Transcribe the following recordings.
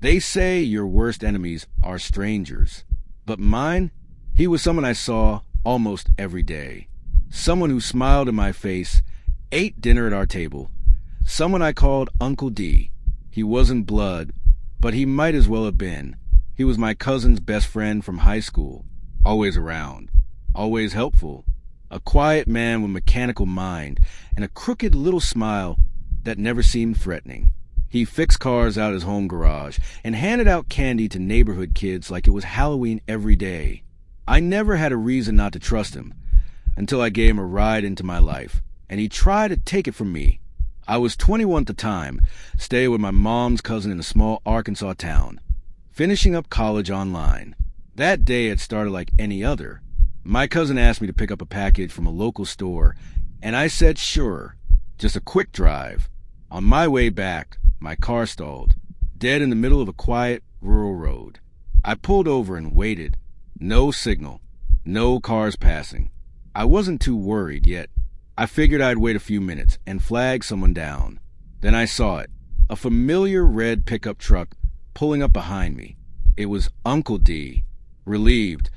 They say your worst enemies are strangers. But mine, he was someone I saw almost every day. Someone who smiled in my face, ate dinner at our table. Someone I called Uncle D. He wasn't blood, but he might as well have been. He was my cousin's best friend from high school. Always around. Always helpful. A quiet man with a mechanical mind and a crooked little smile that never seemed threatening. He fixed cars out his home garage and handed out candy to neighborhood kids like it was Halloween every day. I never had a reason not to trust him until I gave him a ride into my life, and he tried to take it from me. I was 21 at the time, staying with my mom's cousin in a small Arkansas town, finishing up college online. That day had started like any other. My cousin asked me to pick up a package from a local store, and I said sure, just a quick drive. On my way back, my car stalled, dead in the middle of a quiet, rural road. I pulled over and waited. No signal. No cars passing. I wasn't too worried yet. I figured I'd wait a few minutes and flag someone down. Then I saw it. A familiar red pickup truck pulling up behind me. It was Uncle D. Relieved,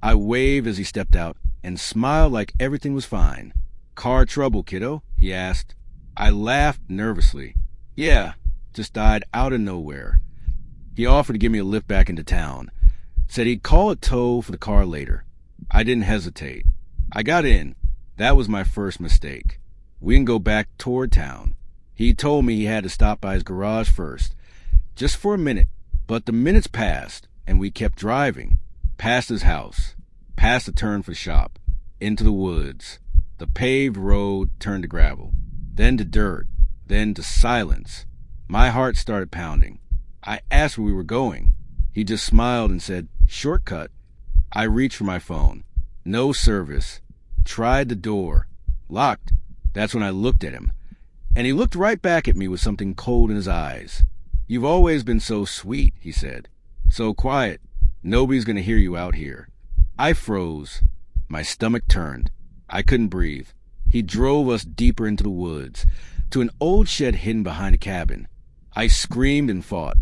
I waved as he stepped out and smiled like everything was fine. "Car trouble, kiddo?" he asked. I laughed nervously. "Yeah, just died out of nowhere." He offered to give me a lift back into town. Said he'd call a tow for the car later. I didn't hesitate. I got in. That was my first mistake. We can go back toward town. He told me he had to stop by his garage first, just for a minute. But the minutes passed, and we kept driving. Past his house, past the turn for the shop, into the woods. The paved road turned to gravel, then to dirt, then to silence. My heart started pounding. I asked where we were going. He just smiled and said, "Shortcut." I reached for my phone. No service. Tried the door. Locked. That's when I looked at him. And he looked right back at me with something cold in his eyes. "You've always been so sweet," he said. "So quiet. Nobody's going to hear you out here." I froze. My stomach turned. I couldn't breathe. He drove us deeper into the woods, to an old shed hidden behind a cabin. I screamed and fought,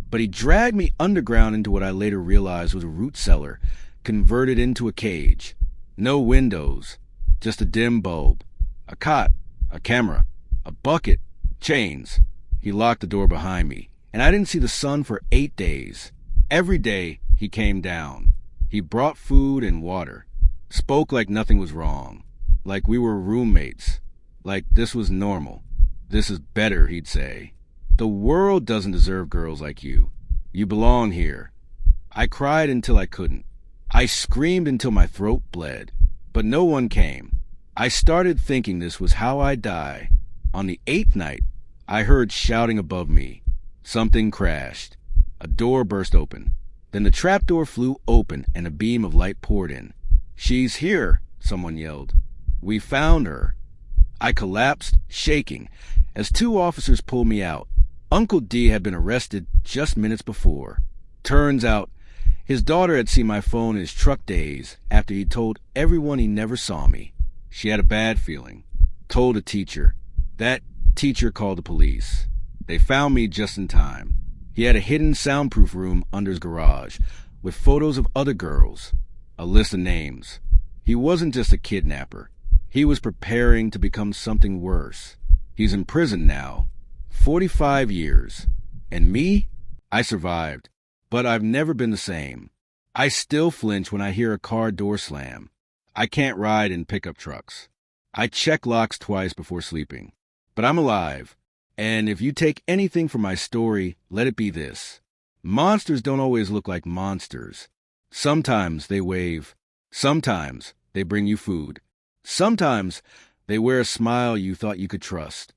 but he dragged me underground into what I later realized was a root cellar, converted into a cage. No windows, just a dim bulb, a cot, a camera, a bucket, chains. He locked the door behind me, and I didn't see the sun for 8 days. Every day, he came down. He brought food and water, spoke like nothing was wrong, like we were roommates, like this was normal. "This is better," he'd say. "The world doesn't deserve girls like you. You belong here." I cried until I couldn't. I screamed until my throat bled, but no one came. I started thinking this was how I'd die. On the 8th night, I heard shouting above me. Something crashed. A door burst open. Then the trapdoor flew open and a beam of light poured in. "She's here," someone yelled. "We found her." I collapsed, shaking, as 2 officers pulled me out. Uncle D had been arrested just minutes before. Turns out, his daughter had seen my phone in his truck days after he told everyone he never saw me. She had a bad feeling. Told a teacher. That teacher called the police. They found me just in time. He had a hidden soundproof room under his garage with photos of other girls, a list of names. He wasn't just a kidnapper. He was preparing to become something worse. He's in prison now. 45 years. And me? I survived. But I've never been the same. I still flinch when I hear a car door slam. I can't ride in pickup trucks. I check locks twice before sleeping. But I'm alive. And if you take anything from my story, let it be this. Monsters don't always look like monsters. Sometimes they wave. Sometimes they bring you food. Sometimes they wear a smile you thought you could trust.